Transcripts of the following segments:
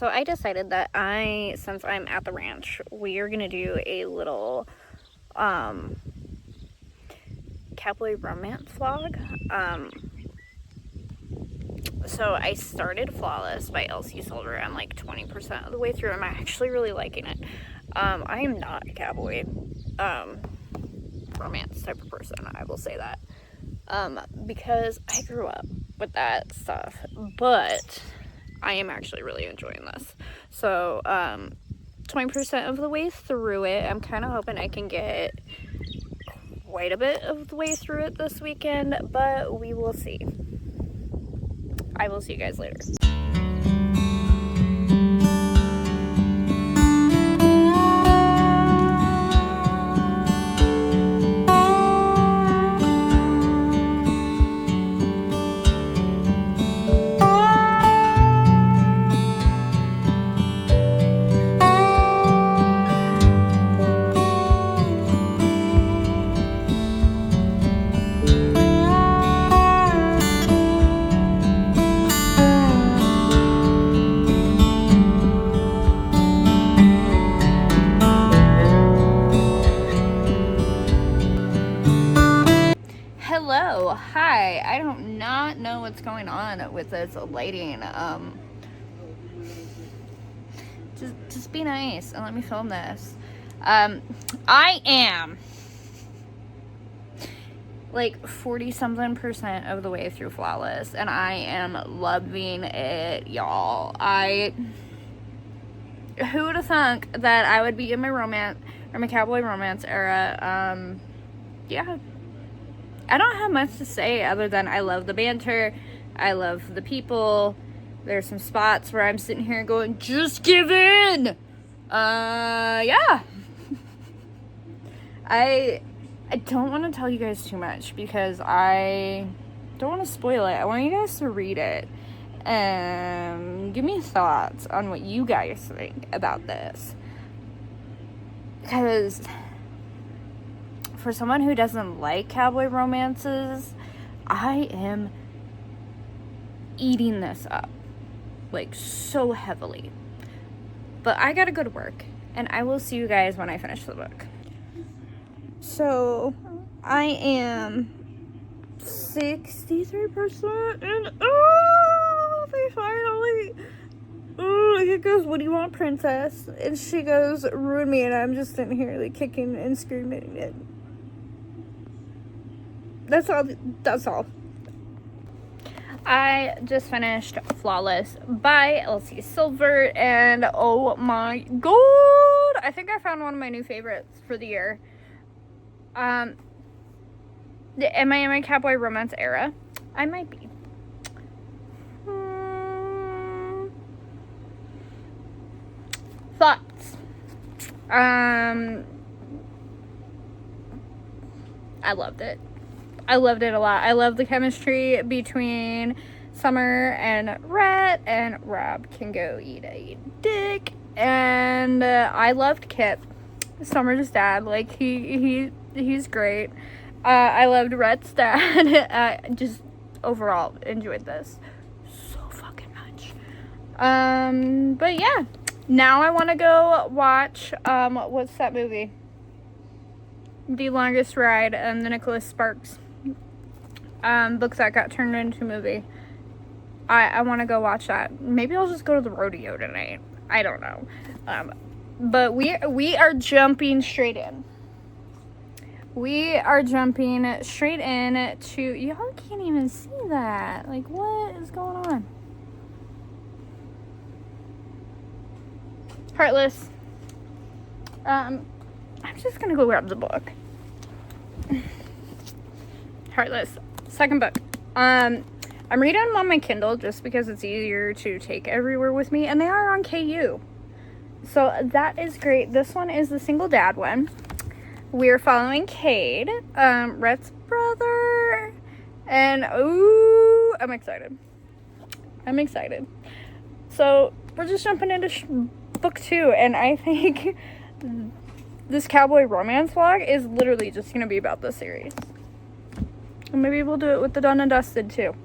So I decided that since I'm at the ranch, we are gonna do a little cowboy romance vlog. So I started Flawless by Elsie Solder. I'm like 20% of the way through. I'm actually really liking it. I am not a cowboy romance type of person, I will say that. Because I grew up with that stuff. But I am actually really enjoying this. So 20% of the way through it. I'm kind of hoping I can get quite a bit of the way through it this weekend, but we will see. I will see you guys later. Hello, hi. I do not know what's going on with this lighting. Just be nice and let me film this. I am like 40-something% of the way through Flawless, and I am loving it, y'all. Who would have thunk that I would be in my cowboy romance era? Yeah. I don't have much to say other than I love the banter. I love the people. There's some spots where I'm sitting here going, just give in! Yeah. I don't want to tell you guys too much because I don't want to spoil it. I want you guys to read it and give me thoughts on what you guys think about this. Because for someone who doesn't like cowboy romances, I am eating this up, like, so heavily. But I gotta go to work, and I will see you guys when I finish the book. So, I am 63%, and they finally, he goes, what do you want, princess? And she goes, ruin me, and I'm just sitting here, like, kicking and screaming it. That's all. I just finished Flawless by Elsie Silver, and oh my god, I think I found one of my new favorites for the year. Am I in my cowboy romance era? I might be. Thoughts. I loved it. I loved it a lot. I love the chemistry between Summer and Rhett, and Rob can go eat a dick. And I loved Kip, Summer's dad. Like, he's great. I loved Rhett's dad. I just overall enjoyed this so fucking much. But yeah, now I want to go watch what's that movie? The Longest Ride, the Nicholas Sparks book that got turned into a movie. I want to go watch that. Maybe I'll just go to the rodeo tonight. I don't know. But we are jumping straight in. We are jumping straight in to, y'all can't even see that. Like, what is going on? Heartless. I'm just gonna go grab the book. Heartless. Second book. I'm reading them on my Kindle just because it's easier to take everywhere with me, and they are on KU. So that is great. This one is the single dad one. We're following Cade, Rhett's brother, and ooh, I'm excited. So we're just jumping into book 2, and I think this cowboy romance vlog is literally just gonna be about this series. And maybe we'll do it with the Done and Dusted too.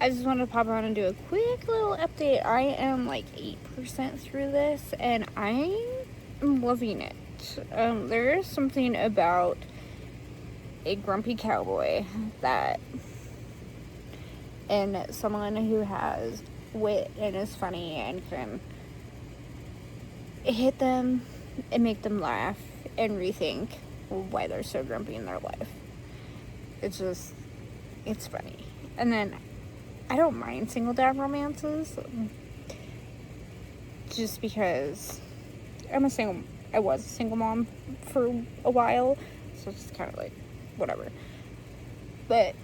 I just wanted to pop on and do a quick little update. I am like 8% through this, and I am loving it. There is something about a grumpy cowboy and someone who has wit and is funny and can hit them and make them laugh and rethink why they're so grumpy in their life. It's funny. And then I don't mind single dad romances just because I was a single mom for a while, so it's kind of like whatever. But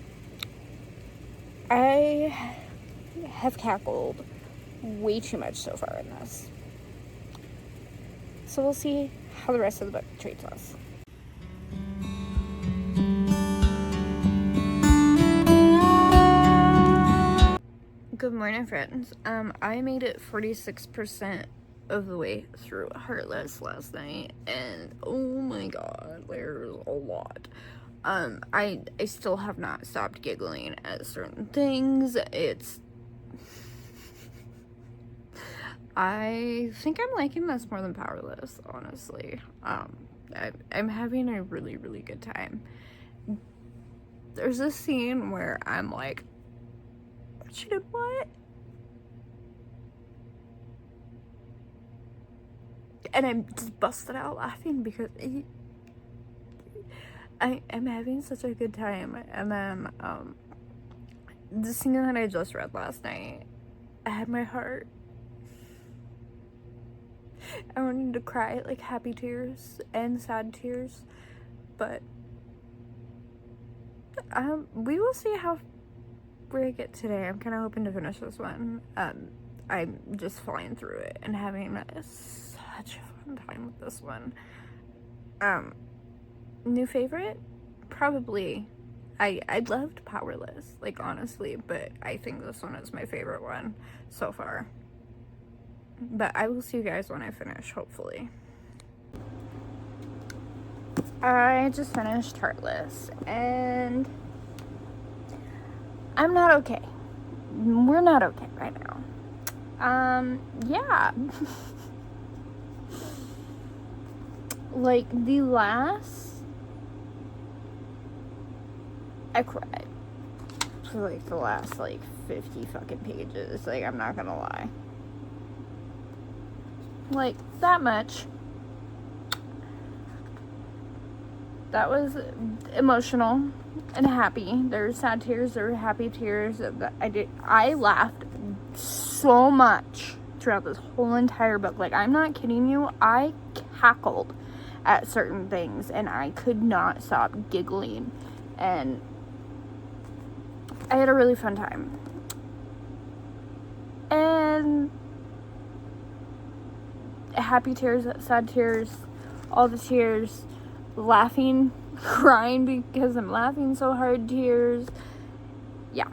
I have cackled way too much so far in this. So we'll see how the rest of the book treats us. Good morning, friends. I made it 46% of the way through Heartless last night, and oh my god, there's a lot. I still have not stopped giggling at certain things. I think I'm liking this more than Powerless, honestly. I'm having a really, really good time. There's a scene where I'm like, she did what? And I'm just busted out laughing because I'm having such a good time. And then the scene that I just read last night, I had my heart. I wanted to cry like happy tears and sad tears, but we will see how where I get today. I'm kind of hoping to finish this one. I'm just flying through it and having such a fun time with this one. New favorite? Probably. I loved Powerless, like honestly, but I think this one is my favorite one so far. But I will see you guys when I finish, hopefully. I just finished Heartless, and I'm not okay. We're not okay right now. Yeah. Like, I cried for like the last 50 fucking pages. Like, I'm not gonna lie. Like, that much. That was emotional and happy. There were sad tears, there were happy tears. I laughed so much throughout this whole entire book. Like, I'm not kidding you. I cackled at certain things and I could not stop giggling. And I had a really fun time. And happy tears, sad tears, all the tears, laughing, crying because I'm laughing so hard, tears. Yeah.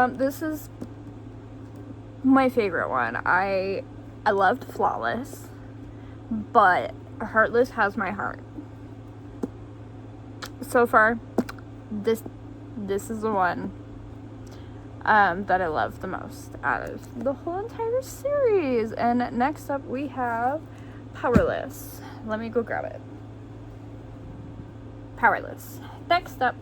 This is my favorite one. I loved Flawless, but Heartless has my heart. So far, this is the one that I love the most out of the whole entire series. And next up we have Powerless. Let me go grab it. Powerless. Next up.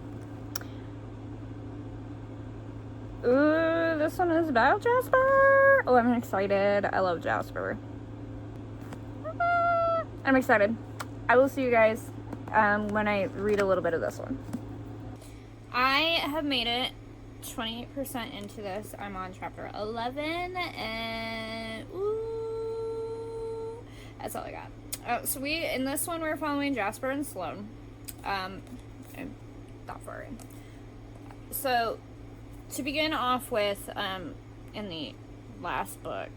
Ooh, this one is about Jasper. Oh, I'm excited. I love Jasper. I'm excited. I will see you guys when I read a little bit of this one. I have made it 28% into this. I'm on chapter 11, and ooh, that's all I got. So in this one, we're following Jasper and Sloane. I'm not far in. So, to begin off with, in the last book,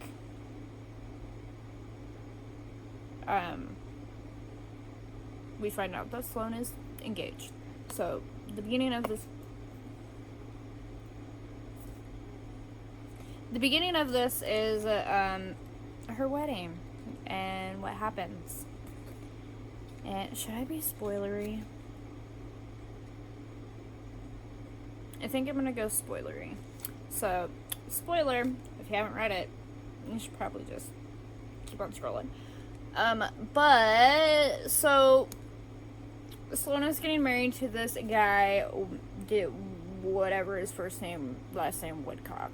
we find out that Sloane is engaged. So, the beginning of this is her wedding and what happens. And should I be spoilery? I think I'm gonna go spoilery. So, spoiler, if you haven't read it, you should probably just keep on scrolling. But, so, Sloane's getting married to this guy, whatever his first name, last name, Woodcock.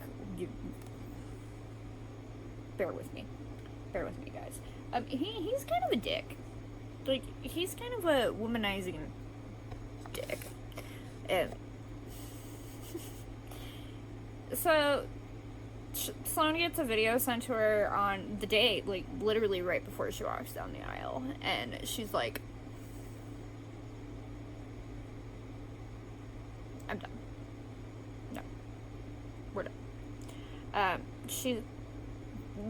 Bear with me, guys. He's kind of a dick. Like, he's kind of a womanizing dick. And so Sloane gets a video sent to her on the date, like literally right before she walks down the aisle, and she's like, I'm done. No, we're done.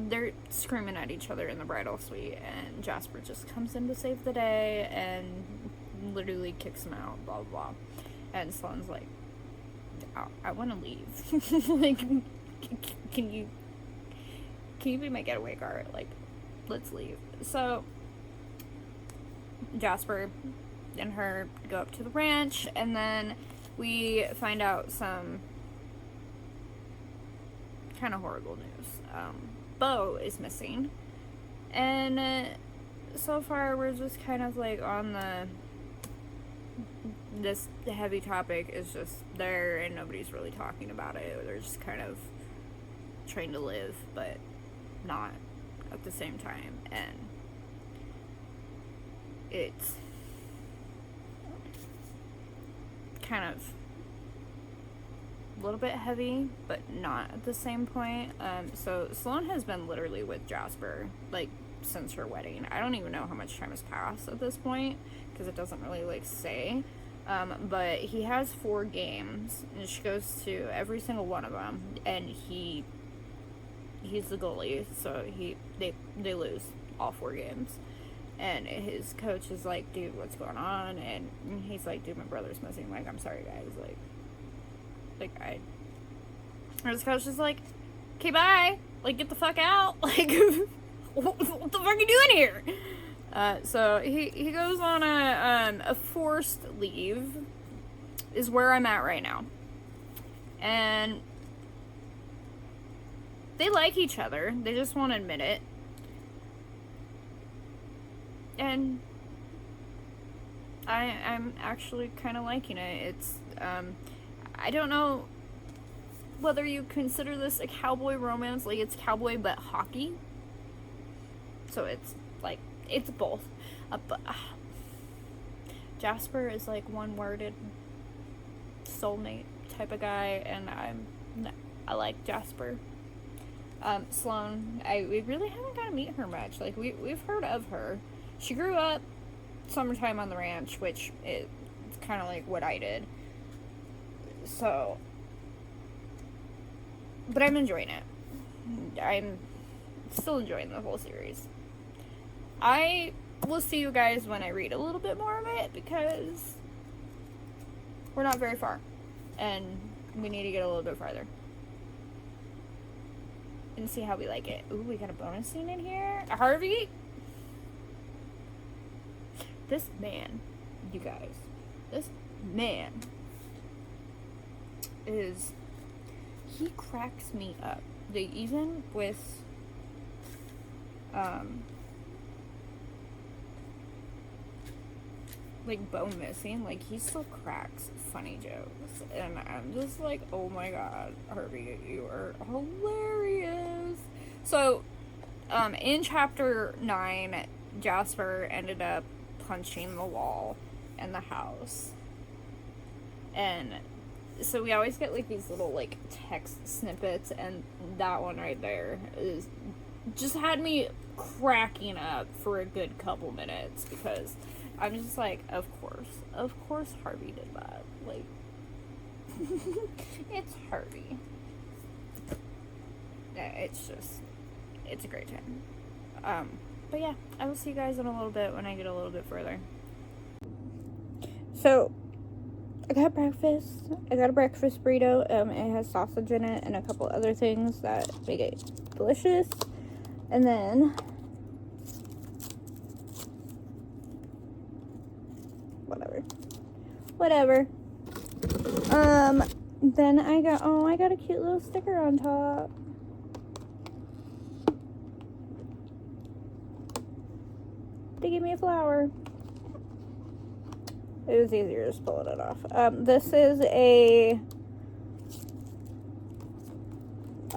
They're screaming at each other in the bridal suite, and Jasper just comes in to save the day and literally kicks him out, blah blah blah. And Sloane's like, I want to leave. Like, can you be my getaway car? Like, let's leave. So Jasper and her go up to the ranch, and then we find out some kind of horrible news. Bo is missing, and so far we're just kind of like on this heavy topic is just there, and nobody's really talking about it. They're just kind of trying to live, but not at the same time, and it's kind of a little bit heavy, but not at the same point. So Sloane has been literally with Jasper, like, since her wedding. I don't even know how much time has passed at this point, because it doesn't really, like, say. But he has 4 games, and she goes to every single one of them, and he's the goalie, so they lose all 4 games. And his coach is like, dude, what's going on? And he's like, dude, my brother's missing. Like, I'm sorry, guys. His coach is like, okay, bye. Like, get the fuck out. Like, what the fuck are you doing here? So he goes on a forced leave, is where I'm at right now. And they like each other. They just won't admit it. And I'm actually kind of liking it. It's, I don't know whether you consider this a cowboy romance. Like, it's cowboy but hockey. So it's, like, it's both. But Jasper is, like, one-worded soulmate type of guy, and I like Jasper. Sloane, we really haven't got to meet her much. Like, we've heard of her. She grew up summertime on the ranch, which is kind of like what I did. So, but I'm enjoying it. I'm still enjoying the whole series. I will see you guys when I read a little bit more of it, because we're not very far, and we need to get a little bit farther and see how we like it. Ooh, we got a bonus scene in here. Harvey? This man, you guys, this man he cracks me up. They even with, like, Bo missing, like, he still cracks funny jokes, and I'm just like, oh my god, Harvey, you are hilarious. So, in chapter 9, Jasper ended up punching the wall in the house, and so we always get, like, these little, like, text snippets, and that one right there is just had me cracking up for a good couple minutes, because I'm just like, of course Harvey did that. Like, it's Harvey. Yeah, it's a great time. But yeah, I will see you guys in a little bit when I get a little bit further. So, I got breakfast. I got a breakfast burrito. It has sausage in it and a couple other things that make it delicious. And then, whatever. Then I got, oh, I got a cute little sticker on top. They gave me a flower. It was easier just pulling it off. This is a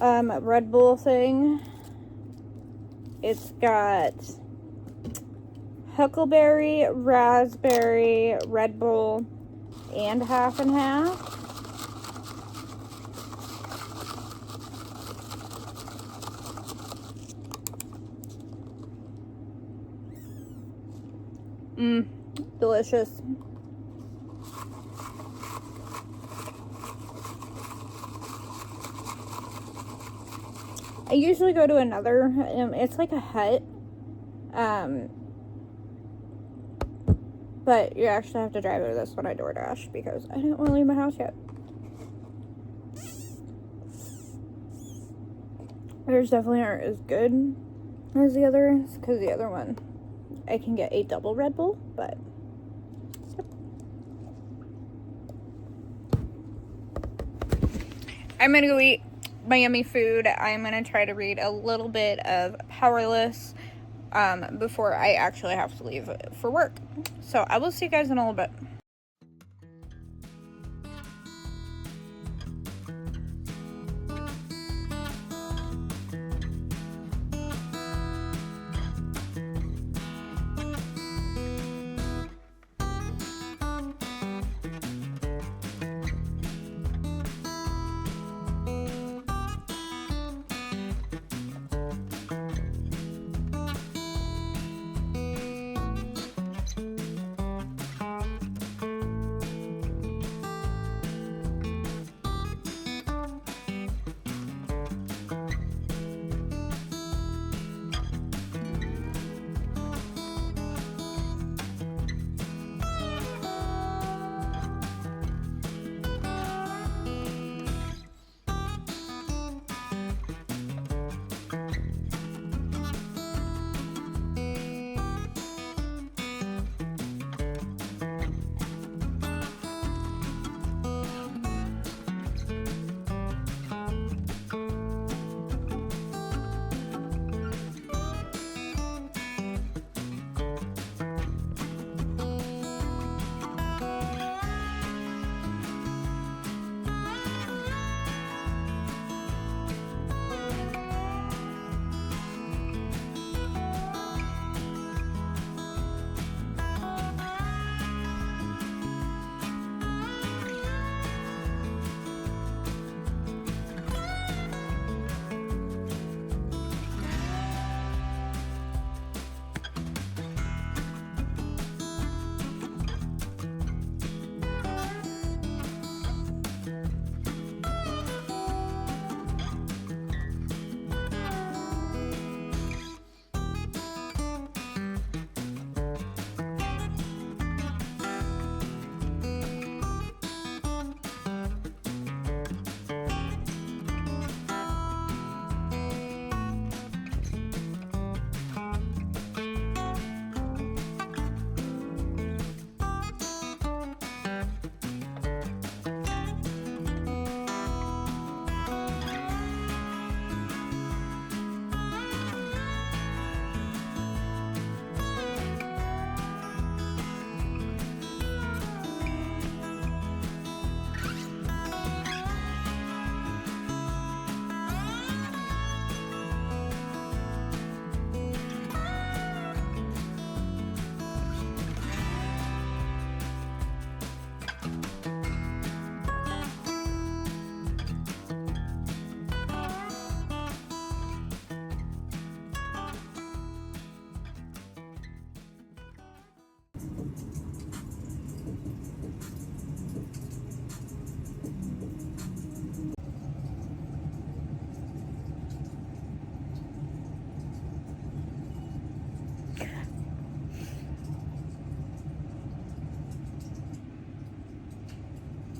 Red Bull thing. It's got huckleberry, raspberry, Red Bull, and half and half. Delicious. I usually go to another, it's like a hut, but you actually have to drive to this one I DoorDash because I didn't want to leave my house yet. Theirs definitely aren't as good as the others, because the other one, I can get a double Red Bull, but yep. I'm gonna go eat my yummy food. I'm gonna try to read a little bit of Powerless before I actually have to leave for work. So I will see you guys in a little bit.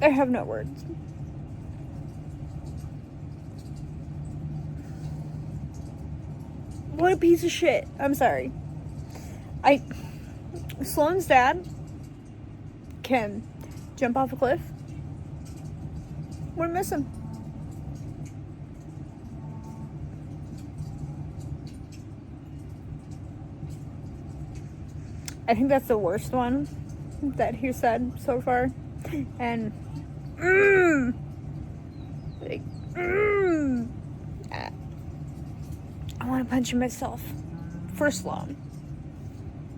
I have no words. What a piece of shit. I'm sorry. Sloane's dad can jump off a cliff we're missing. I think that's the worst one that he said so far. And like, I want to punch myself for Sloan,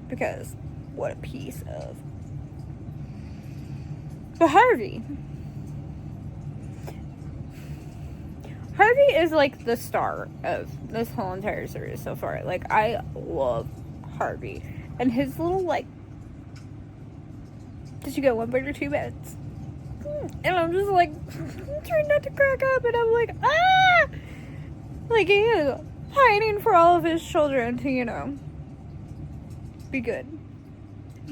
because what a piece of. But Harvey is like the star of this whole entire series so far. Like, I love Harvey and his little, like, did you get 1 bite or 2 bites? And I'm just like trying not to crack up, and I'm like, ah, like, he is fighting for all of his children to, you know, be good,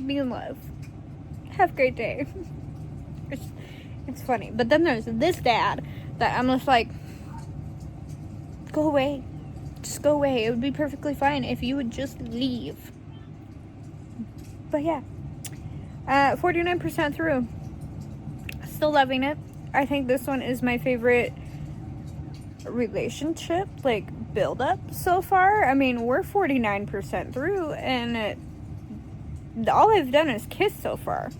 be in love, have a great day. It's funny. But then there's this dad that I'm just like, go away, just go away. It would be perfectly fine if you would just leave. But yeah, 49% through, still loving it. I think this one is my favorite relationship, like, build up so far. I mean, we're 49% through, and all I've done is kiss so far.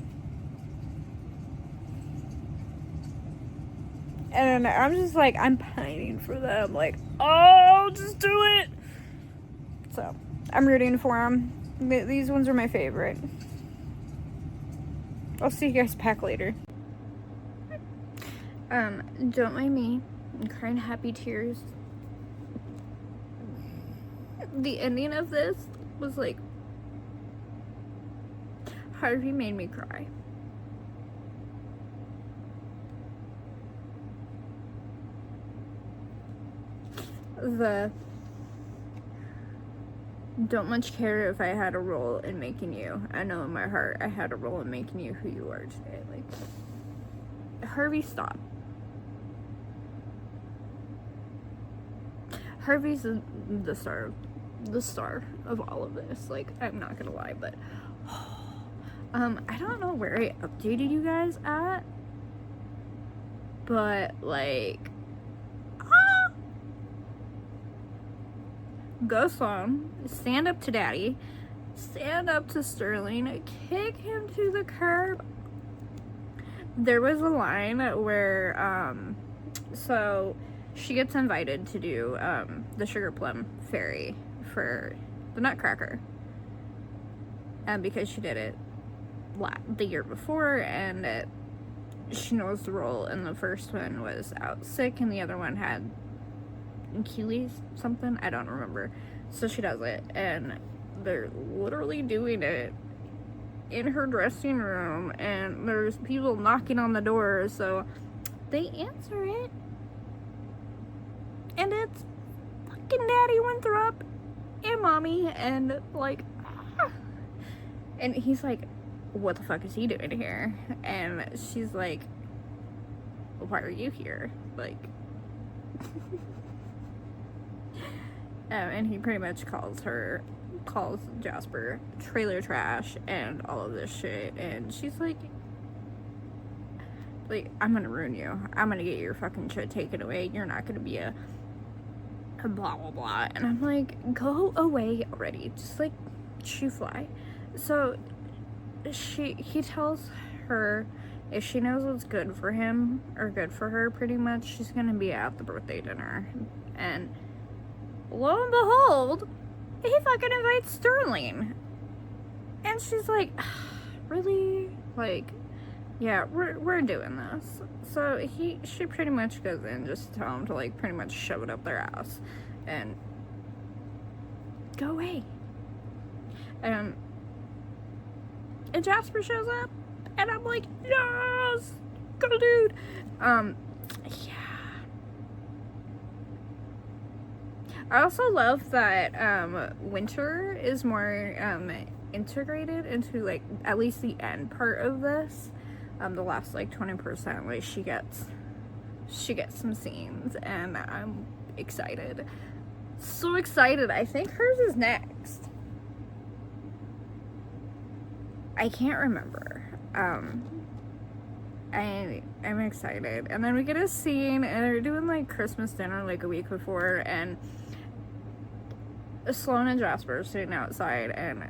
And I'm just like, I'm pining for them. Like, oh, just do it. So, I'm rooting for them. These ones are my favorite. I'll see you guys back later. Don't mind me. I'm crying happy tears. The ending of this was like, Harvey made me cry. The don't much care if I had a role in making you. I know in my heart I had a role in making you who you are today. Like, Harvey, stop. Harvey's the star of all of this. Like, I'm not gonna lie, but I don't know where I updated you guys at, but like, go Sloan, stand up to daddy, stand up to Sterling, kick him to the curb. There was a line where so she gets invited to do the Sugar Plum Fairy for the Nutcracker, and because she did it the year before, and she knows the role, and the first one was out sick and the other one had Achilles something, I don't remember, so she does it, and they're literally doing it in her dressing room, and there's people knocking on the door, so they answer it, and it's fucking Daddy Winthrop and Mommy, and like, and he's like, what the fuck is he doing here? And she's like, why are you here? Like, and he pretty much calls Jasper trailer trash and all of this shit, and she's like, I'm gonna ruin you. I'm gonna get your fucking shit taken away. You're not gonna be a blah blah blah. And I'm like, go away already. Just like, shoo fly. So he tells her if she knows what's good for him or good for her, pretty much, she's gonna be at the birthday dinner. And lo and behold, he fucking invites Sterling. And she's like, really? Like, yeah, we're doing this. So she pretty much goes in just to tell him to, like, pretty much shove it up their ass and go away. And Jasper shows up, and I'm like, yes, go dude. Yeah. I also love that Winter is more integrated into, like, at least the end part of this. The last, like, 20%, like, she gets some scenes, and I'm excited. So excited. I think hers is next. I can't remember. I'm excited. And then we get a scene, and they're doing like Christmas dinner like a week before, and Sloan and Jasper are sitting outside, and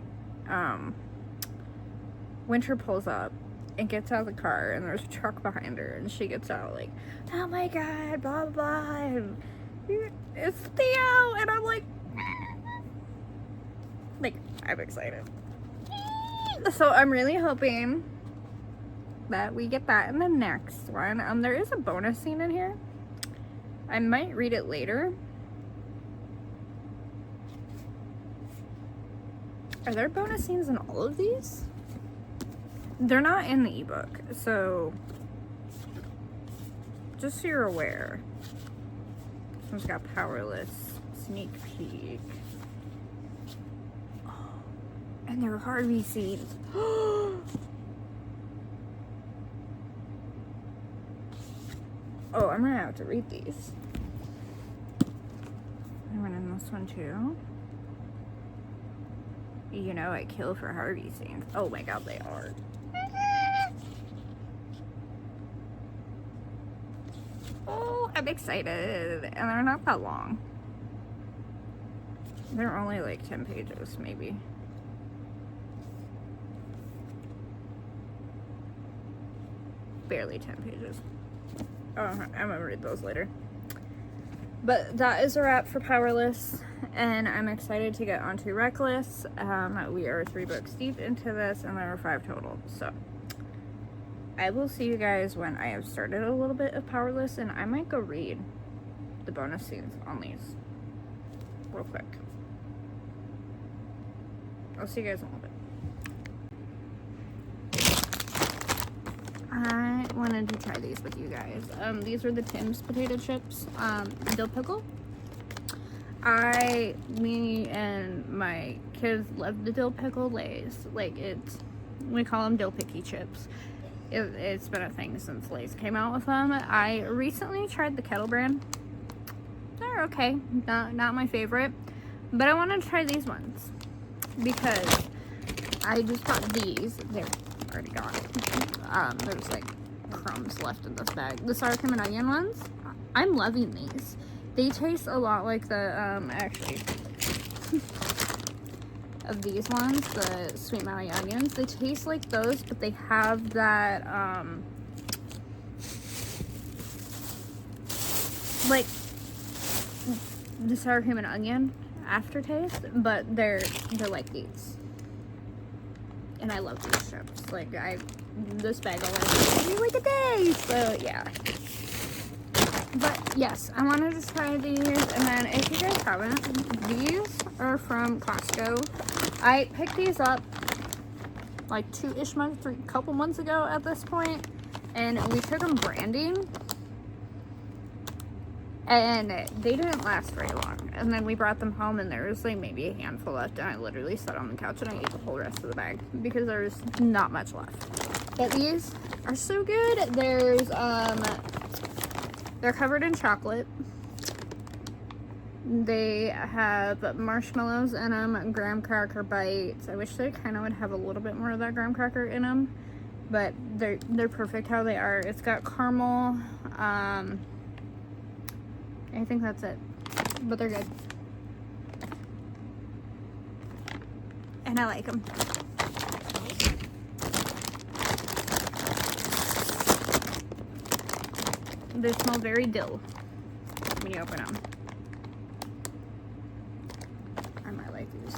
Winter pulls up and gets out of the car, and there's a truck behind her, and she gets out like, oh my god, blah blah blah, and it's Theo, and I'm like I'm excited. So I'm really hoping that we get that in the next one. There is a bonus scene in here. I might read it later. Are there bonus scenes in all of these? They're not in the ebook, so just so you're aware. This one's got Powerless, Sneak Peek. Oh, and there are Harvey scenes. Oh, I'm gonna have to read these. I went in this one too. You know I kill for Harvey scenes. Oh my god, they are. Oh, I'm excited. And they're not that long. They're only like 10 pages, maybe. Barely 10 pages. Oh, I'm gonna read those later. But that is a wrap for Powerless, and I'm excited to get onto Reckless. We are 3 books deep into this, and there are 5 total. So I will see you guys when I have started a little bit of Powerless, and I might go read the bonus scenes on these real quick. I'll see you guys in a little bit. I wanted to try these with you guys. These are the Tim's potato chips, dill pickle. Me and my kids love the dill pickle Lays. Like, we call them dill picky chips. It's been a thing since Lay's came out with them. I recently tried the Kettle brand. They're okay, not my favorite, but I want to try these ones because I just got these. They're already gone. There's like crumbs left in this bag. The sour cream and onion ones, I'm loving these. They taste a lot like the actually of these ones, the sweet Maui onions. They taste like those, but they have that like the sour cream and onion aftertaste, but they're like these. And I love these chips. Like, this bag will last me like a day. So, yeah. But, yes, I wanted to try these. And then, if you guys haven't, these are from Costco. I picked these up like 2-ish months, couple months ago at this point. And we took them branding. And they didn't last very long. And then we brought them home, and there was like maybe a handful left. And I literally sat on the couch and I ate the whole rest of the bag because there's not much left. But these are so good. They're covered in chocolate. They have marshmallows in them, graham cracker bites. I wish they kind of would have a little bit more of that graham cracker in them, but they're perfect how they are. It's got caramel. I think that's it, but they're good, and I like them. They smell very dill when you open them. I might like these.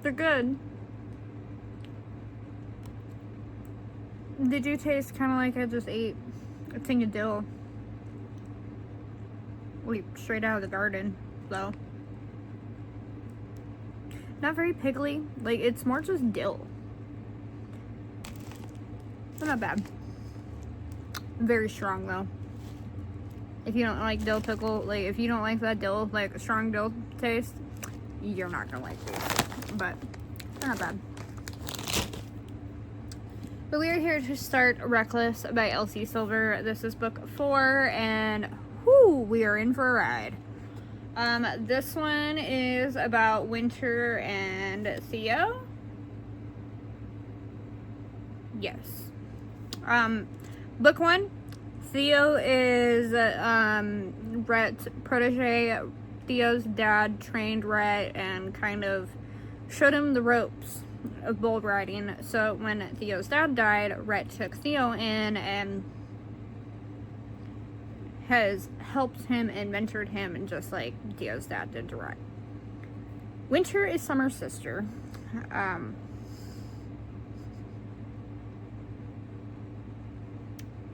They're good. They do taste kind of like I just ate a thing of dill. Like straight out of the garden, though. Not very pickly. Like, it's more just dill. But not bad. Very strong, though. If you don't like dill pickle, like, if you don't like that dill, like, strong dill taste, you're not gonna like these. But, they're not bad. But we are here to start Reckless by Elsie Silver. This is book 4, and whoo, we are in for a ride. This one is about Winter and Theo. Yes. Book 1, Theo is Rhett's protege. Theo's dad trained Rhett and kind of showed him the ropes of bull riding. So when Theo's dad died, Rhett took Theo in and has helped him and mentored him, and just like Theo's dad did to Rhett. Winter is Summer's sister.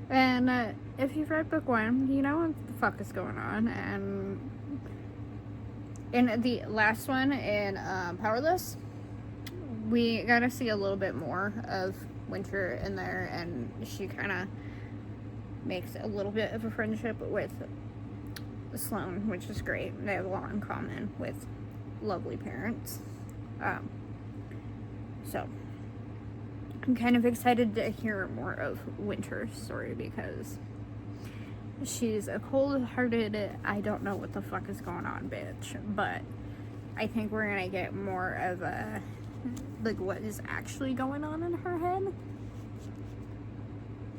And if you've read book 1, you know what the fuck is going on. And in the last one, in Powerless, we got to see a little bit more of Winter in there, and she kind of makes a little bit of a friendship with Sloane, which is great. They have a lot in common with lovely parents. So I'm kind of excited to hear more of Winter's story, because she's a cold-hearted, I don't know what the fuck is going on bitch, but I think we're gonna get more of a, like, what is actually going on in her head,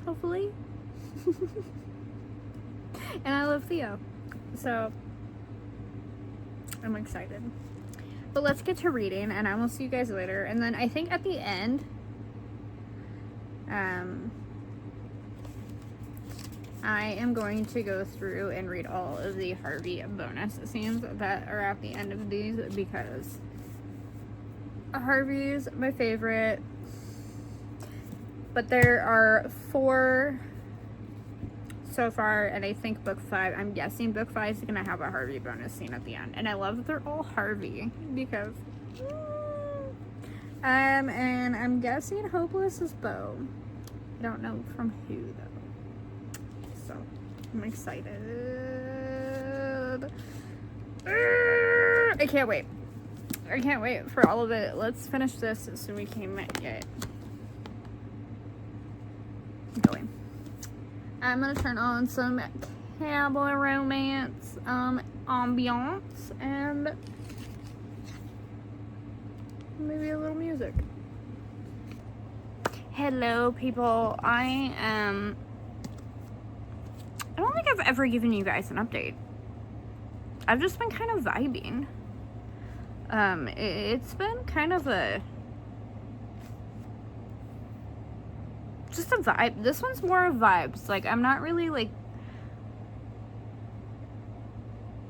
hopefully. And I love Theo, so I'm excited. But let's get to reading, and I will see you guys later. And then I think at the end, I am going to go through and read all of the Harvey bonus scenes that are at the end of these, because Harvey's my favorite. But there are 4 so far, and I think book 5, I'm guessing book 5 is gonna have a Harvey bonus scene at the end. And I love that they're all Harvey, because and I'm guessing Hopeless is Beau. I don't know from who though, so I'm excited. I can't wait. I can't wait for all of it. Let's finish this so we can get going. I'm gonna turn on some cowboy romance ambiance, and maybe a little music. Hello people, I don't think I've ever given you guys an update. I've just been kind of vibing. It's been kind of just a vibe. This one's more of vibes. Like, I'm not really, like,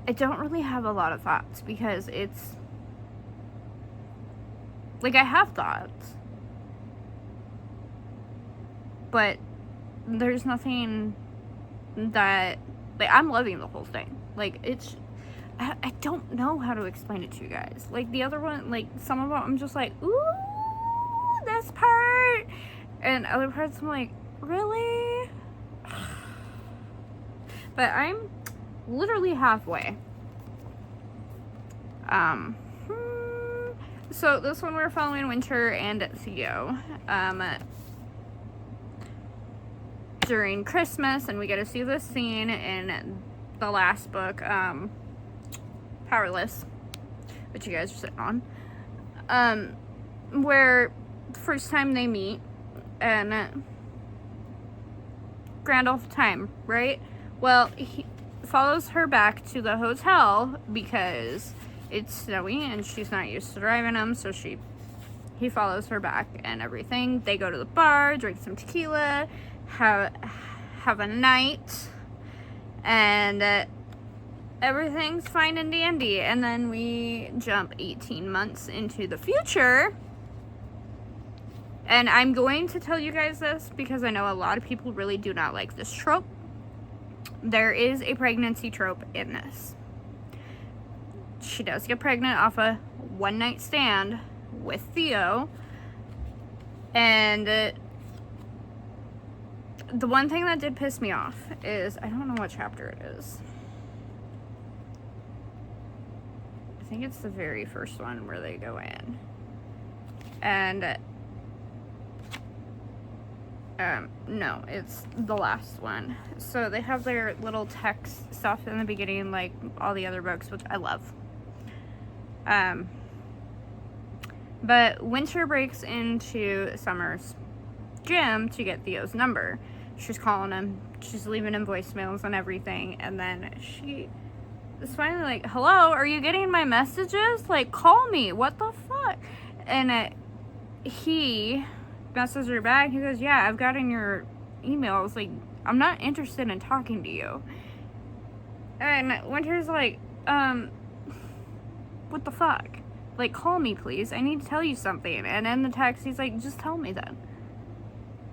I don't really have a lot of thoughts, because it's like, I have thoughts, but there's nothing that, like, I'm loving the whole thing. Like, it's, I don't know how to explain it to you guys. Like, the other one, like, some of them I'm just like, ooh, this part. And other parts I'm like, really? But I'm literally halfway. So this one we're following Winter and Theo during Christmas, and we get to see this scene in the last book, Powerless, which you guys are sitting on, where the first time they meet, and grand old time, right? Well, he follows her back to the hotel because it's snowy and she's not used to driving him, so he follows her back and everything. They go to the bar, drink some tequila, have a night, and everything's fine and dandy. And then we jump 18 months into the future. And I'm going to tell you guys this because I know a lot of people really do not like this trope. There is a pregnancy trope in this. She does get pregnant off a one-night stand with Theo. And the one thing that did piss me off is, I don't know what chapter it is. I think it's the very first one where they go in. And no, it's the last one. So they have their little text stuff in the beginning, like all the other books, which I love. But Winter breaks into Summer's gym to get Theo's number. She's calling him, she's leaving him voicemails and everything, and then she is finally like, hello, are you getting my messages? Like, call me, what the fuck? And he messages her back, he goes, yeah, I've gotten your emails, like, I'm not interested in talking to you. And Winter's like, what the fuck? Like, call me, please. I need to tell you something. And in the text, he's like, just tell me then.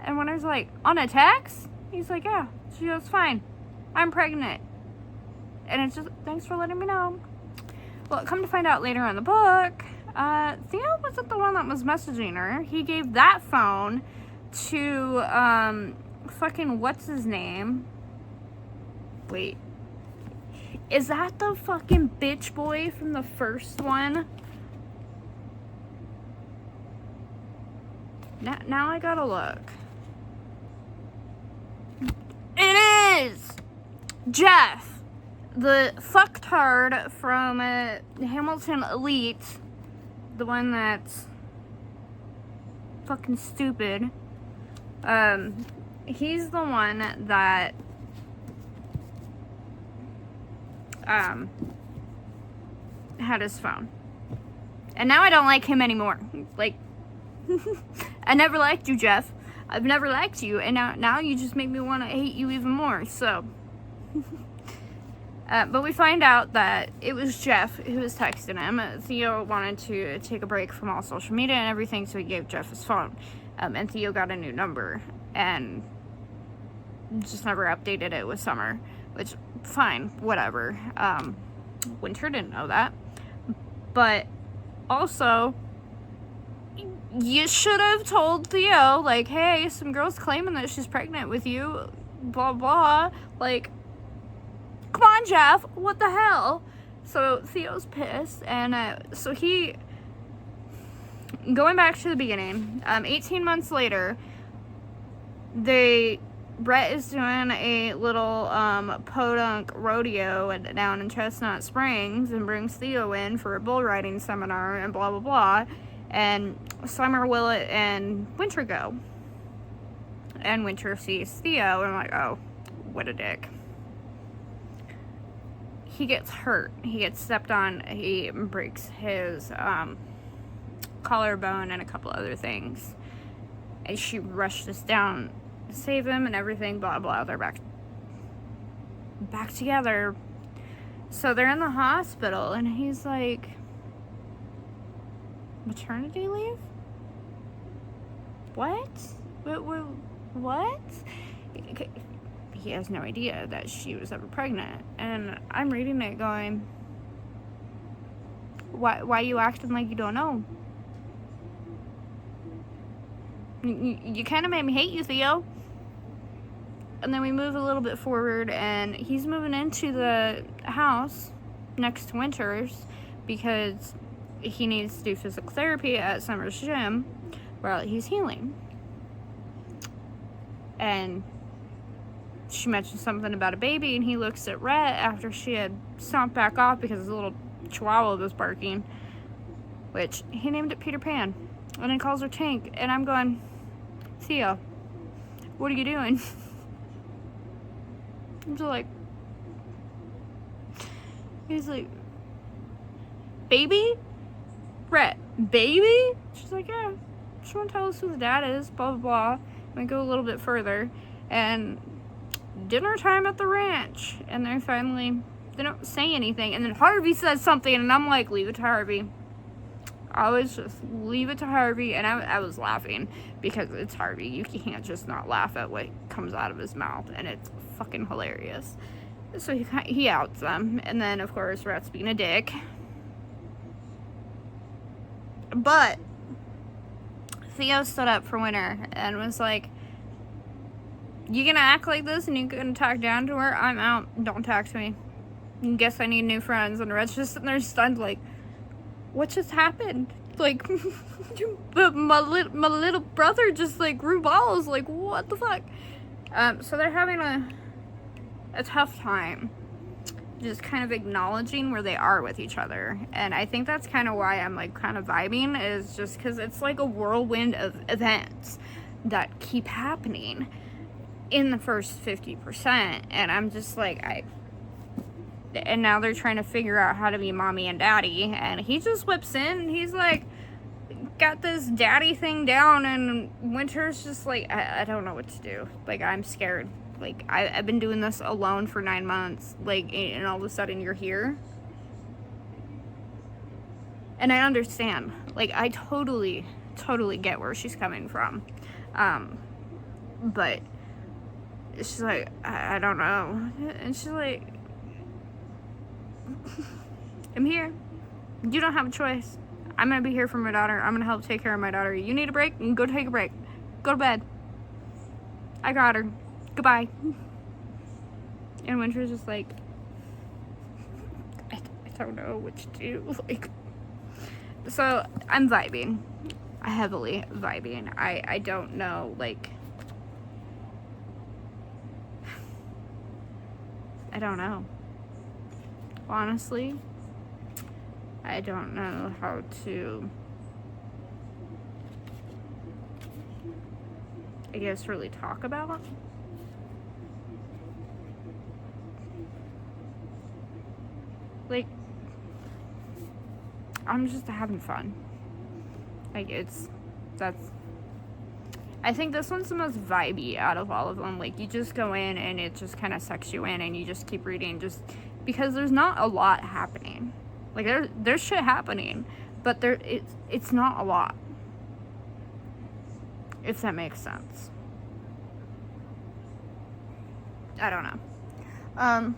And Winter's like, on a text? He's like, yeah. She goes, fine. I'm pregnant. And it's just, thanks for letting me know. Well, come to find out later in the book, Theo wasn't the one that was messaging her. He gave that phone to, fucking, what's his name? Wait. Is that the fucking bitch boy from the first one? Now I gotta look. It is Jeff, the fucktard from Hamilton Elite, the one that's fucking stupid. He's the one that had his phone, and now I don't like him anymore. Like, I never liked you, Jeff. I've never liked you, and now you just make me want to hate you even more. So, but we find out that it was Jeff who was texting him. Theo wanted to take a break from all social media and everything, so he gave Jeff his phone. And Theo got a new number and just never updated it with Summer, which, fine, whatever. Winter didn't know that. But also, you should have told Theo, like, hey, some girl's claiming that she's pregnant with you, blah, blah. Like, come on, Jeff, what the hell? So Theo's pissed, and so he, going back to the beginning, 18 months later, Brett is doing a little podunk rodeo down in Chestnut Springs and brings Theo in for a bull riding seminar and blah, blah, blah. And Summer, Willett, and Winter go. And Winter sees Theo, and I'm like, oh, what a dick. He gets hurt. He gets stepped on. He breaks his collarbone and a couple other things. And she rushes down to save him and everything, blah, blah. They're back together. So they're in the hospital, and he's like, maternity leave? What? What? He has no idea that she was ever pregnant. And I'm reading it going, why you acting like you don't know? You kind of made me hate you, Theo. And then we move a little bit forward, and he's moving into the house next to Winter's because he needs to do physical therapy at Summer's gym while he's healing. And she mentioned something about a baby, and he looks at Rhett after she had stomped back off because his little chihuahua was barking, which he named it Peter Pan, and he calls her Tink. And I'm going, Theo, what are you doing? I'm just like, he's like, baby? Rhett, baby? She's like, yeah, she won't tell us who the dad is, blah, blah, blah. And we go a little bit further, and dinner time at the ranch, and they're finally They don't say anything. And then Harvey says something, and I'm like, leave it to Harvey. I always just leave it to Harvey. And I was laughing because it's Harvey. You can't just not laugh at what comes out of his mouth. And it's fucking hilarious. So he outs them. And then, of course, Rhett's being a dick. But Theo stood up for Winter and was like, you gonna act like this and you gonna talk down to her? I'm out. Don't talk to me. I guess I need new friends. And Rhett's just sitting there stunned like, what just happened? Like, my little brother just, like, grew balls. Like, what the fuck? So they're having a tough time just kind of acknowledging where they are with each other. And I think that's kind of why I'm, like, kind of vibing, is just because it's like a whirlwind of events that keep happening in the first 50%. And I'm just like, and now they're trying to figure out how to be mommy and daddy. And he just whips in and he's like, got this daddy thing down. And Winter's just like, I don't know what to do. Like, I'm scared. Like, I've been doing this alone for 9 months. Like, and all of a sudden you're here. And I understand. Like, I totally get where she's coming from. But she's like, I don't know. And she's like, I'm here. You don't have a choice. I'm gonna be here for my daughter. I'm gonna help take care of my daughter. You need a break? You can go take a break. Go to bed. I got her. Goodbye. And Winter's just like, I don't know what to do. Like, so I'm vibing. Heavily vibing. I don't know, like, I don't know. Honestly, I don't know how to, I guess, really talk about. Like, I'm just having fun. Like, I think this one's the most vibey out of all of them. Like, you just go in and it just kind of sucks you in and you just keep reading just because there's not a lot happening. Like, there's shit happening, but it's not a lot. If that makes sense. I don't know. I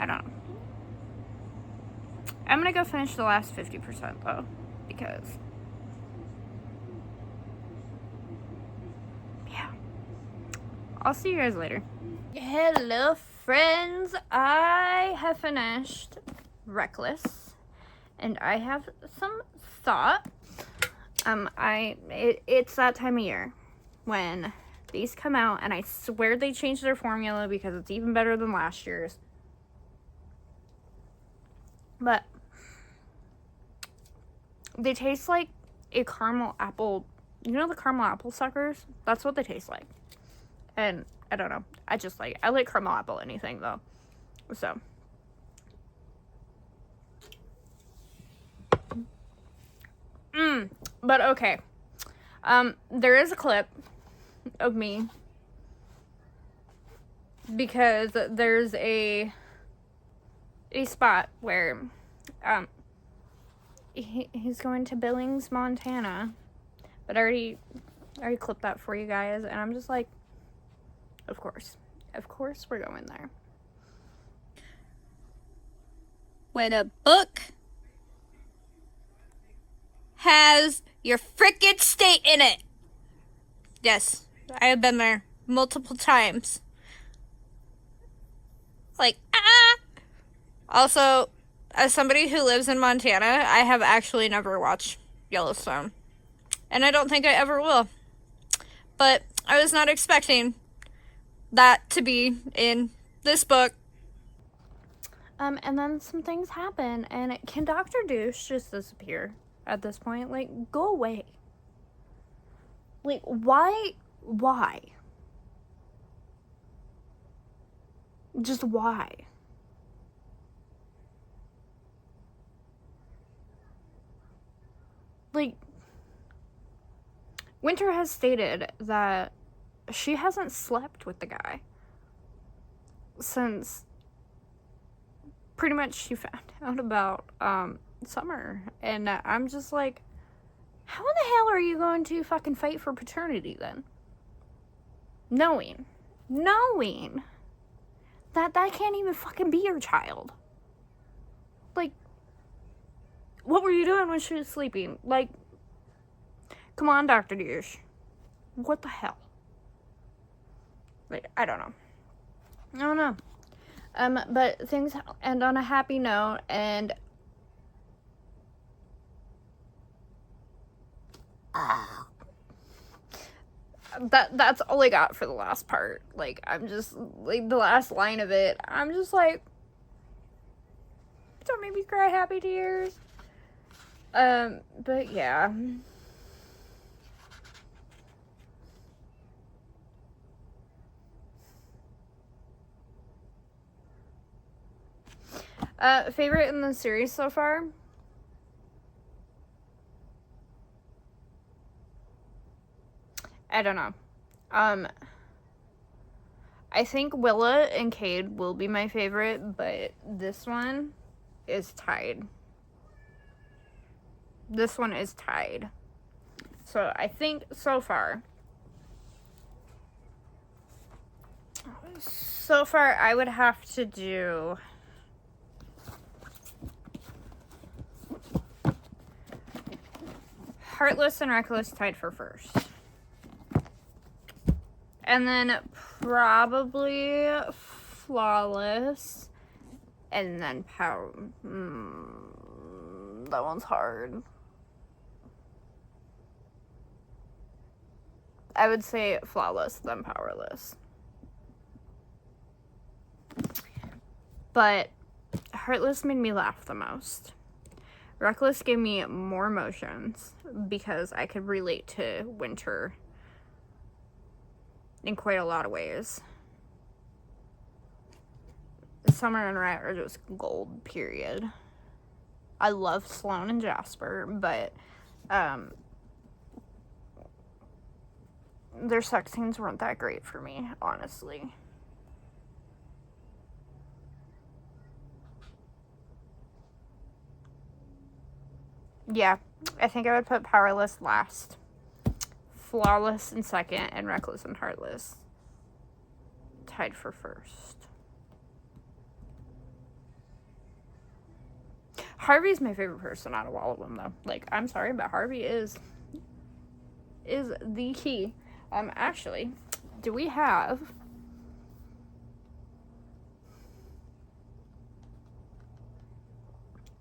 don't know. I'm gonna go finish the last 50% though, because yeah. I'll see you guys later. Hello friends, I have finished Reckless and I have some thoughts. It's that time of year when these come out and I swear they changed their formula because it's even better than last year's. But they taste like a caramel apple. You know the caramel apple suckers? That's what they taste like. And I don't know. I like caramel apple anything though. So. But okay. There is a clip of me because there's a spot where he's going to Billings, Montana, but I already clipped that for you guys, and I'm just like, of course we're going there. When a book has your frickin' state in it. Yes, I have been there multiple times. Like, ah! Also, as somebody who lives in Montana, I have actually never watched Yellowstone. And I don't think I ever will. But I was not expecting that to be in this book. And then some things happen, and can Dr. Douche just disappear at this point? Like, go away. Like, why? Just why? Like, Winter has stated that she hasn't slept with the guy since pretty much she found out about Summer. And I'm just like, how in the hell are you going to fucking fight for paternity then? Knowing that can't even fucking be your child. Like, what were you doing when she was sleeping? Like, come on, Dr. Douche. What the hell? Like, I don't know. But things end on a happy note, and that's all I got for the last part. Like, I'm just, like, the last line of it, I'm just like, don't make me cry happy tears. But yeah. Favorite in the series so far? I don't know. I think Willa and Cade will be my favorite, but this one is tied. This one is tied. So I think so far I would have to do Heartless and Reckless tied for first. And then probably Flawless. And then that one's hard. I would say Flawless, then Powerless. But Heartless made me laugh the most. Reckless gave me more emotions because I could relate to Winter in quite a lot of ways. Summer and Rhett are just gold, period. I love Sloane and Jasper, but their sex scenes weren't that great for me, honestly. Yeah, I think I would put Powerless last, Flawless in second, and Reckless and Heartless tied for first. Harvey's my favorite person out of all of them, though. Like, I'm sorry, but Harvey is the key. Actually, do we have...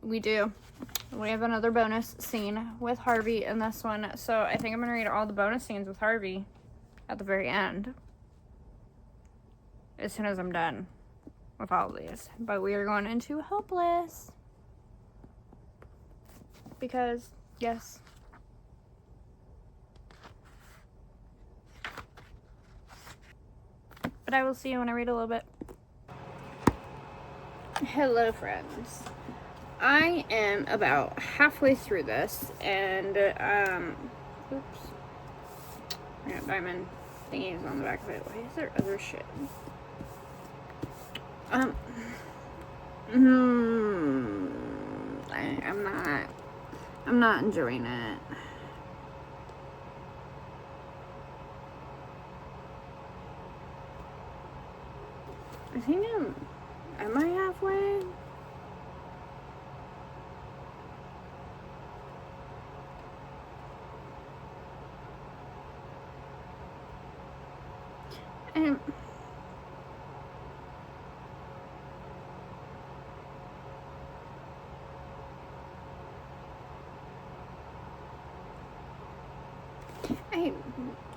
We do. We have another bonus scene with Harvey in this one. So I think I'm going to read all the bonus scenes with Harvey at the very end. As soon as I'm done with all of these. But we are going into Hopeless. Because, yes. But I will see you when I read a little bit. Hello, friends. I am about halfway through this, and, oops. I got diamond thingies on the back of it. Why is there other shit? I'm not enjoying it. I think am I halfway?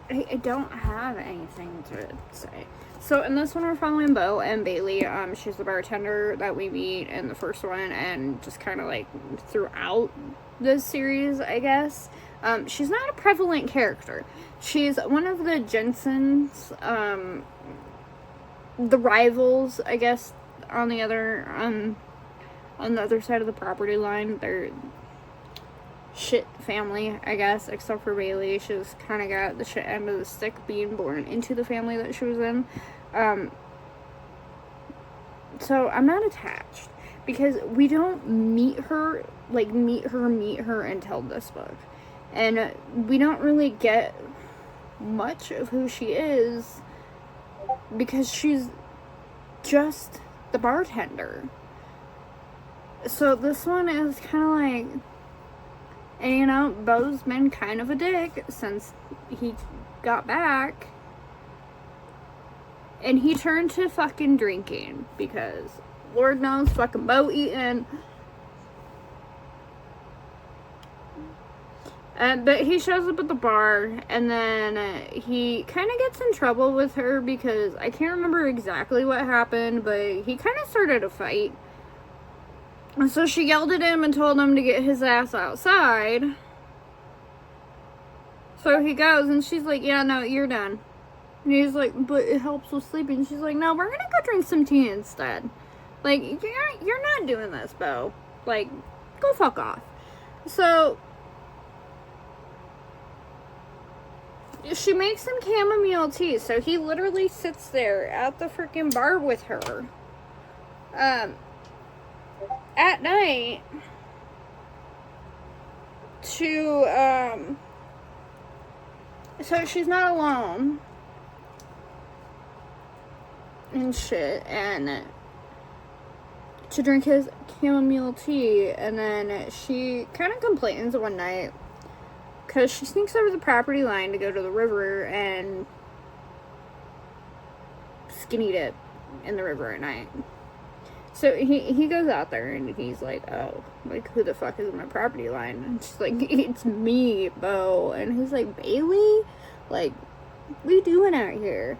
I don't have anything to say. So in this one we're following Bo and Bailey. She's the bartender that we meet in the first one and just kind of like throughout this series, I guess. She's not a prevalent character. She's one of the Jensen's, the rivals, I guess, on the other side of the property line. shit family, I guess, except for Bailey. She was kind of got the shit end of the stick being born into the family that she was in. So I'm not attached because we don't meet her until this book. And we don't really get much of who she is because she's just the bartender. So this one is kind of like, and you know, Beau's been kind of a dick since he got back. And he turned to fucking drinking because Lord knows fucking Beau eating. But he shows up at the bar, and then he kind of gets in trouble with her because I can't remember exactly what happened, but he kind of started a fight. And so she yelled at him and told him to get his ass outside. So he goes, and she's like, yeah, no, you're done. And he's like, but it helps with sleeping. She's like, no, we're gonna go drink some tea instead. Like, you're not doing this, Beau. Like, go fuck off. So she makes him chamomile tea. So he literally sits there at the freaking bar with her. At night to, so she's not alone and shit, and to drink his chamomile tea, and then she kind of complains one night because she sneaks over the property line to go to the river and skinny dip in the river at night. So he goes out there and he's like, oh, like, who the fuck is on my property line? And she's like, it's me, Beau. And he's like, Bailey? Like, what are you doing out here?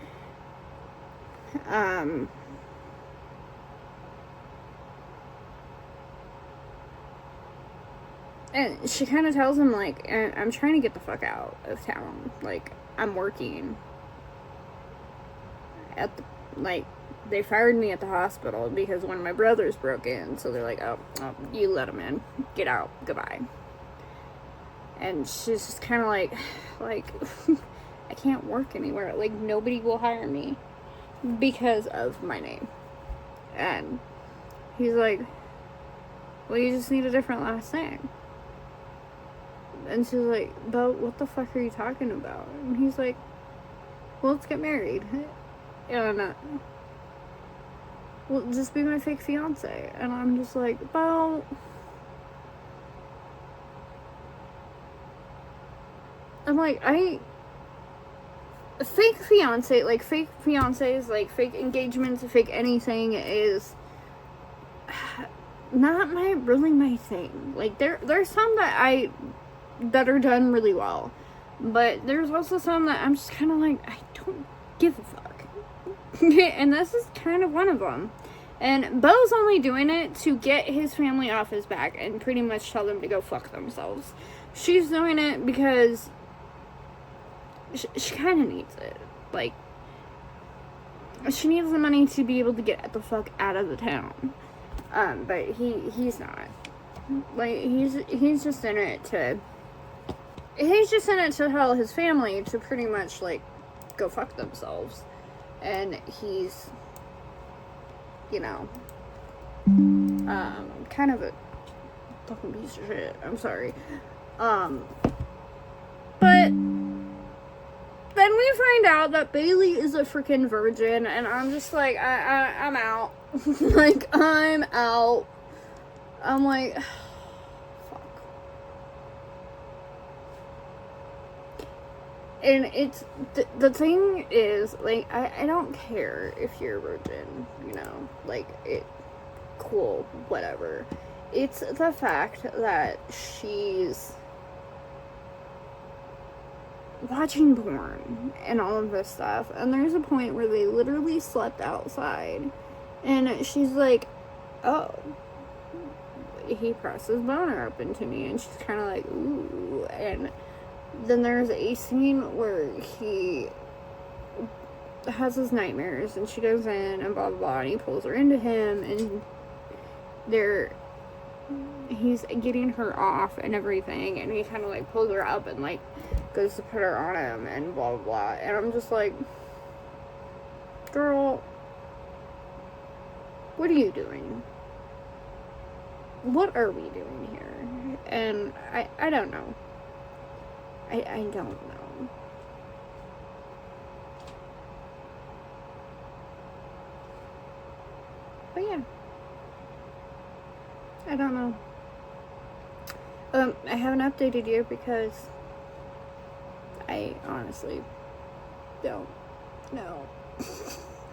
And she kind of tells him, like, I'm trying to get the fuck out of town. Like, I'm working at the, like, they fired me at the hospital because one of my brothers broke in. So they're like, oh, you let him in. Get out. Goodbye. And she's just kind of like, I can't work anywhere. Like, nobody will hire me because of my name. And he's like, well, you just need a different last name. And she's like, Beau, what the fuck are you talking about? And he's like, well, let's get married. And, well, just be my fake fiance. And I'm just like, Beau. I'm like, fake fiance, like, fake fiancés, like, fake engagements, fake anything is not really my thing. Like, there's some that are done really well. But there's also some that I'm just kind of like, I don't give a fuck. And this is kind of one of them. And Beau's only doing it to get his family off his back and pretty much tell them to go fuck themselves. She's doing it because she kind of needs it. Like, she needs the money to be able to get the fuck out of the town. But he's not. Like, he's just in it to tell his family to pretty much, like, go fuck themselves. And he's, you know, kind of a fucking piece of shit. I'm sorry. But then we find out that Bailey is a freaking virgin, and I'm just like, I'm out. Like, I'm out. I'm like, fuck. And it's, the thing is, like, I don't care if you're a virgin, you know, like, cool, whatever. It's the fact that she's watching porn and all of this stuff, and there's a point where they literally slept outside, and she's like, oh, he pressed his boner up into me, and she's kind of like, ooh. And then there's a scene where he has his nightmares, and she goes in and blah blah blah, and he pulls her into him, and they're he's getting her off and everything, and he kind of like pulls her up and like goes to put her on him and blah blah blah. And I'm just like, girl, what are you doing? What are we doing here? And I don't know. I don't know. But yeah. I don't know. I haven't updated you because I honestly don't know.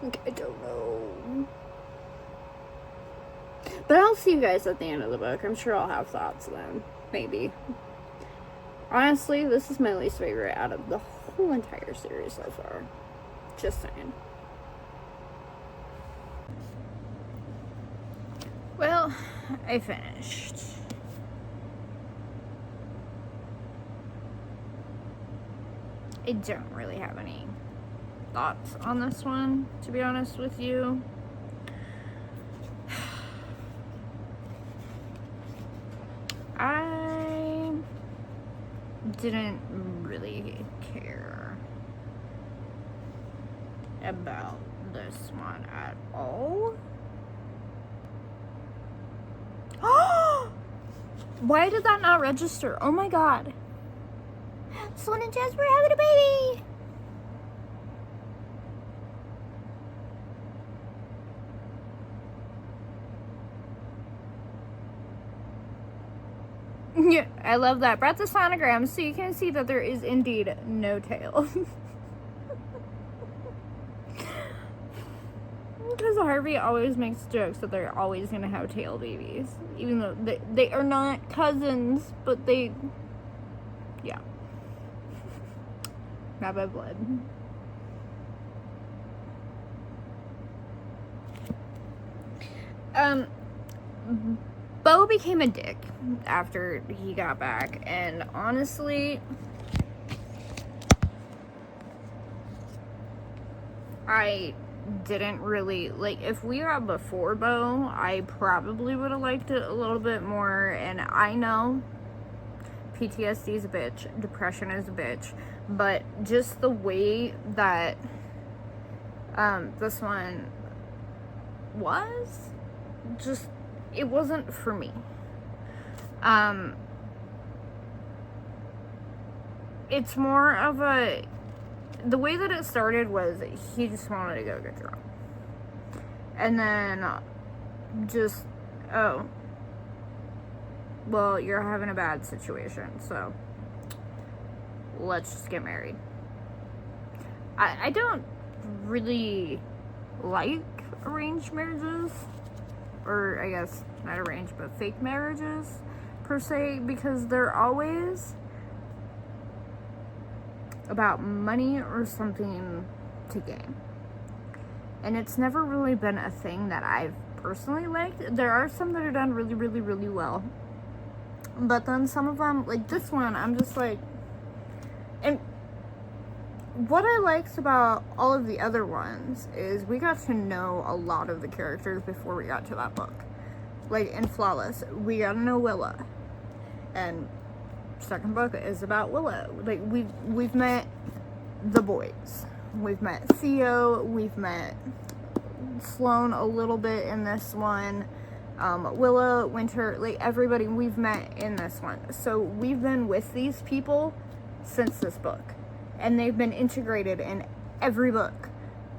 I don't know. But I'll see you guys at the end of the book. I'm sure I'll have thoughts then. Maybe. Honestly, this is my least favorite out of the whole entire series so far. Just saying. Well, I finished. I don't really have any thoughts on this one, to be honest with you. I didn't really care about this one at all. Why did that not register? Oh my god. Sloan and Jasper having a baby! Yeah, I love that. Brought the sonogram so you can see that there is indeed no tail. Because Harvey always makes jokes that they're always going to have tail babies. Even though they are not cousins, but they... Yeah. Not by blood. Bo became a dick after he got back, and honestly, I didn't really, like, if we got before Bo, I probably would have liked it a little bit more. And I know PTSD is a bitch, depression is a bitch, but just the way that this one was, just, it wasn't for me. It's more of a, the way that it started was he just wanted to go get drunk. And then just, oh, well, you're having a bad situation, so let's just get married. I don't really like arranged marriages, or I guess not arranged, but fake marriages per se, because they're always about money or something to gain. And it's never really been a thing that I've personally liked. There are some that are done really, really, really well. But then some of them, like this one, I'm just like... And what I liked about all of the other ones is we got to know a lot of the characters before we got to that book. Like in Flawless, we got to know Willa. And second book is about Willow. Like we've met the boys. We've met Theo. We've met Sloan a little bit in this one. Willow, Winter, like everybody we've met in this one. So we've been with these people since this book. And they've been integrated in every book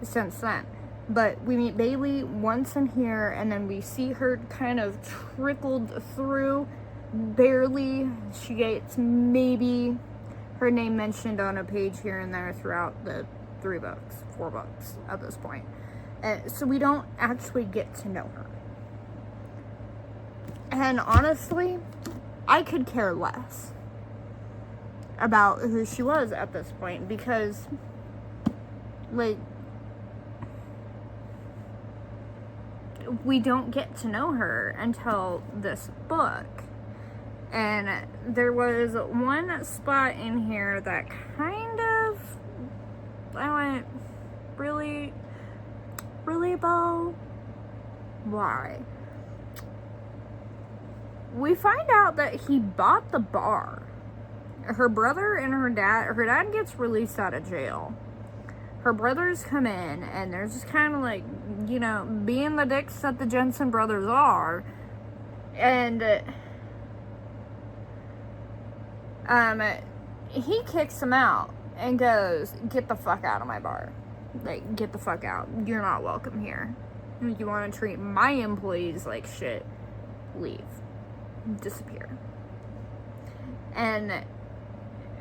since then. But we meet Bailey once in here, and then we see her kind of trickled through, barely. She gets maybe her name mentioned on a page here and there throughout the 4 books at this point. So we don't actually get to know her. And honestly, I could care less about who she was at this point, because like we don't get to know her until this book. And there was one spot in here that kind of, I went, really, really, Bo? Why? we find out that he bought the bar. Her brother and her dad gets released out of jail. Her brothers come in, and they're just kind of like, you know, being the dicks that the Jensen brothers are. And he kicks them out and goes, get the fuck out of my bar. Like, get the fuck out. You're not welcome here. You want to treat my employees like shit, leave. Disappear. And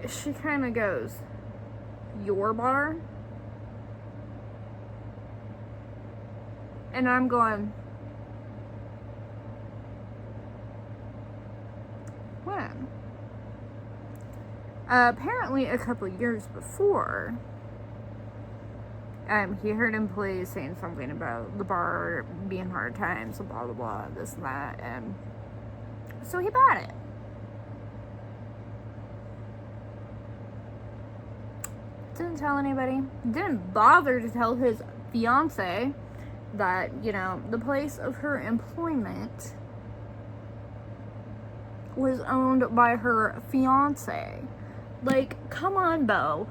she kind of goes, your bar? And I'm going, when? Apparently a couple years before, he heard employees saying something about the bar being hard times, blah blah blah, this and that, and so he bought it. Didn't tell anybody. Didn't bother to tell his fiance that, you know, the place of her employment was owned by her fiance. Like, come on, Bo.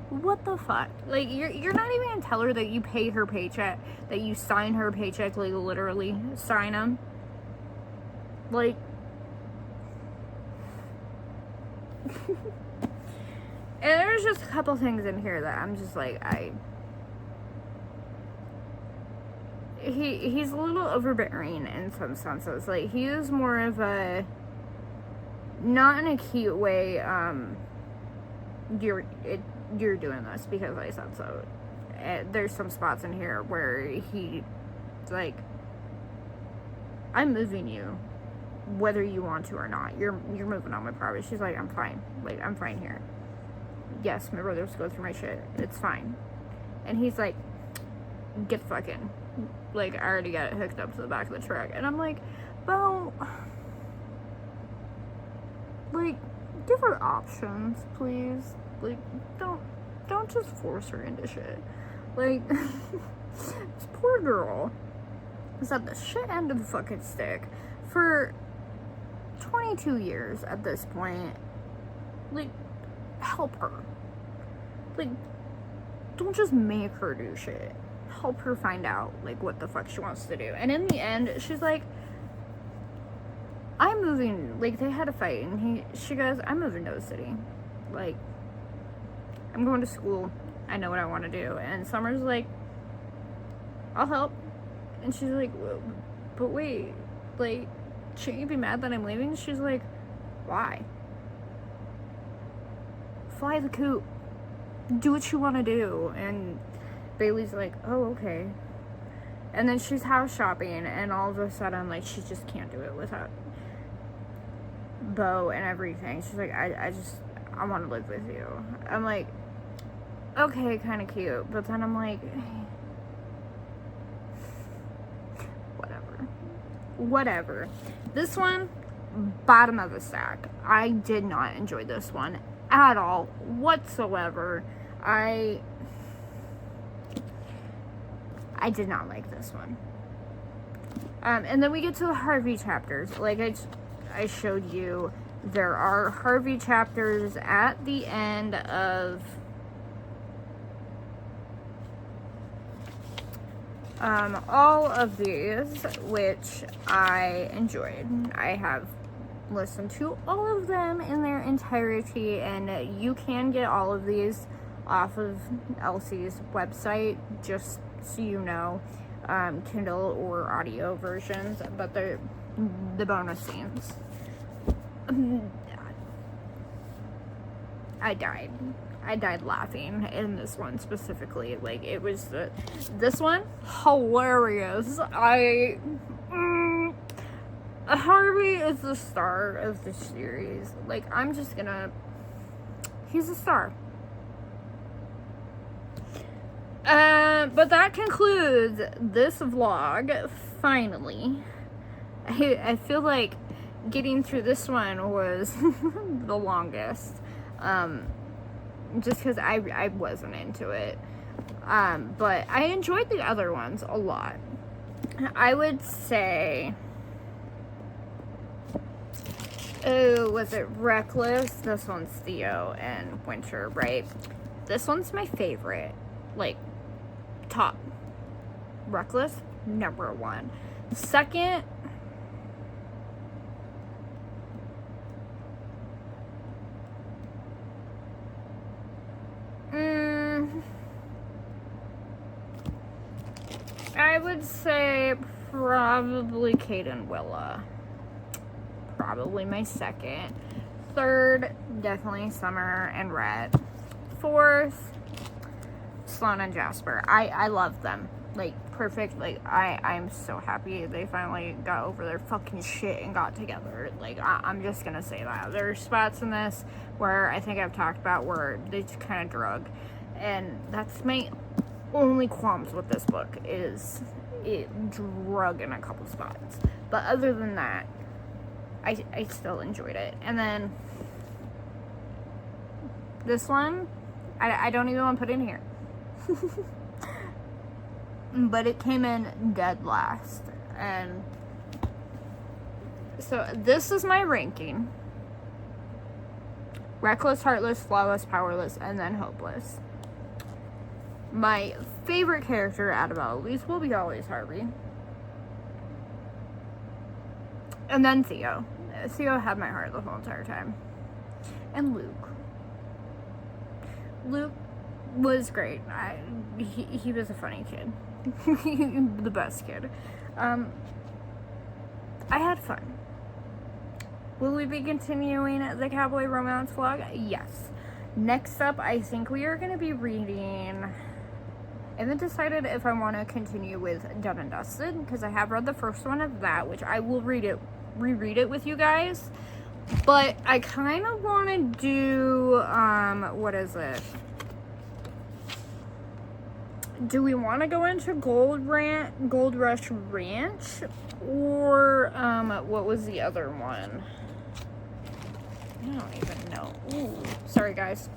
What the fuck? Like, you're not even gonna tell her that you pay her paycheck, that you sign her paycheck, like, literally sign them. Like, and there's just a couple things in here that I'm just like, he's a little overbearing in some senses. Like, he is more of a, not in a cute way, you're doing this because I said so. There's some spots in here where he, like, I'm moving you, whether you want to or not. You're moving on my property. She's like, I'm fine. Like, I'm fine here. Yes, my brothers go through my shit. It's fine. And he's like, get fucking. Like, I already got it hooked up to the back of the truck. And I'm like, Bo, like, give her options, please. Like, don't just force her into shit. Like, this poor girl is at the shit end of the fucking stick for 22 years at this point. Like, help her. Like, don't just make her do shit. Help her find out, like, what the fuck she wants to do. And in the end, she's like, I'm moving. Like, they had a fight, and she goes, I'm moving to the city. Like, I'm going to school. I know what I want to do. And Summer's like, I'll help. And she's like, but wait, like, shouldn't you be mad that I'm leaving? She's like, why? Fly the coop. Do what you want to do. And Bailey's like, oh, okay. And then she's house shopping, and all of a sudden, like, she just can't do it without Bo and everything. She's like, I want to live with you. I'm like, okay, kind of cute. But then I'm like, whatever. This one, bottom of the stack. I did not enjoy this one at all, whatsoever. I did not like this one. And then we get to the Harvey chapters. Like I showed you, there are Harvey chapters at the end of all of these, which I enjoyed. I have listened to all of them in their entirety, and you can get all of these off of Elsie's website, just so you know, Kindle or audio versions, but they're the bonus scenes. I died laughing in this one specifically. Like, it was this one hilarious. Harvey is the star of the series. Like, he's a star. But that concludes this vlog, finally. I feel like getting through this one was the longest. Just because I wasn't into it. But I enjoyed the other ones a lot. I would say Oh, was it Reckless? This one's Theo and Winter, right? This one's my favorite. Like, top. Reckless, number one. Second, I would say probably Kate and Willa. Probably my second. Third, definitely Summer and Rhett. Fourth, Sloan and Jasper. I love them. Like, perfect. Like, I'm so happy they finally got over their fucking shit and got together. Like, I'm just gonna say that. There are spots in this where I think I've talked about where they just kind of drug. And that's my only qualms with this book, is it drug in a couple spots. But other than that, I still enjoyed it. And then this one, I don't even want to put in here. But it came in dead last. And so this is my ranking. Reckless, Heartless, Flawless, Powerless, and then Hopeless. My favorite character out of all of these will be always Harvey. And then Theo. Theo had my heart the whole entire time. And Luke. Luke was great. He was a funny kid. The best kid. I had fun. Will we be continuing the cowboy romance vlog? Yes. Next up, I think we are going to be reading... I haven't decided if I want to continue with Done and Dusted, because I have read the first one of that, which I will reread it with you guys. But I kind of want to do, what is it? Do we want to go into Gold Rush Ranch? Or, what was the other one? I don't even know. Ooh, sorry guys.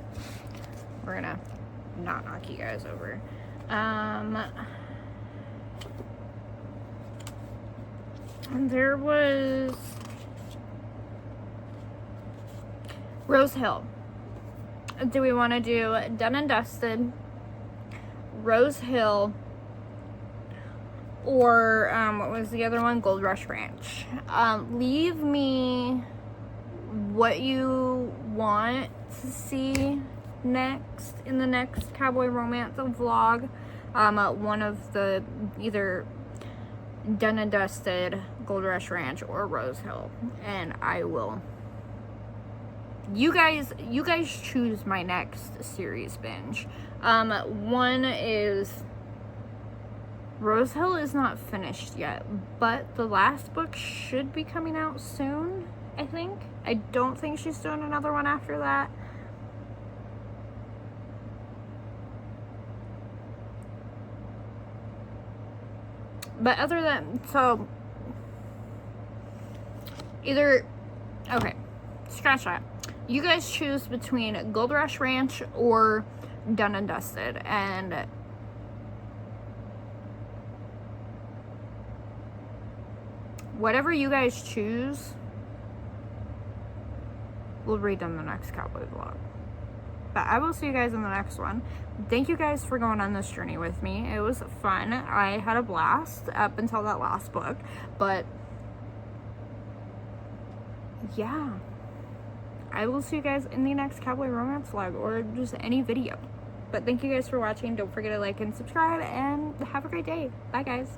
We're gonna not knock you guys over. There was Rose Hill. Do we want to do Done and Dusted, Rose Hill, or what was the other one? Gold Rush Ranch. Leave me what you want to see next in the next cowboy romance vlog. One of the either Done and Dusted, Gold Rush Ranch, or Rose Hill, and I will. You guys choose my next series binge. One is Rose Hill is not finished yet, but the last book should be coming out soon, I think. I don't think she's doing another one after that. But other than, so, either, okay, scratch that. You guys choose between Gold Rush Ranch or Done and Dusted, and whatever you guys choose, we'll read in the next cowboy vlog. But I will see you guys in the next one. Thank you guys for going on this journey with me. It was fun. I had a blast up until that last book. But yeah, I will see you guys in the next cowboy romance vlog or just any video. But thank you guys for watching. Don't forget to like and subscribe, and have a great day. Bye guys.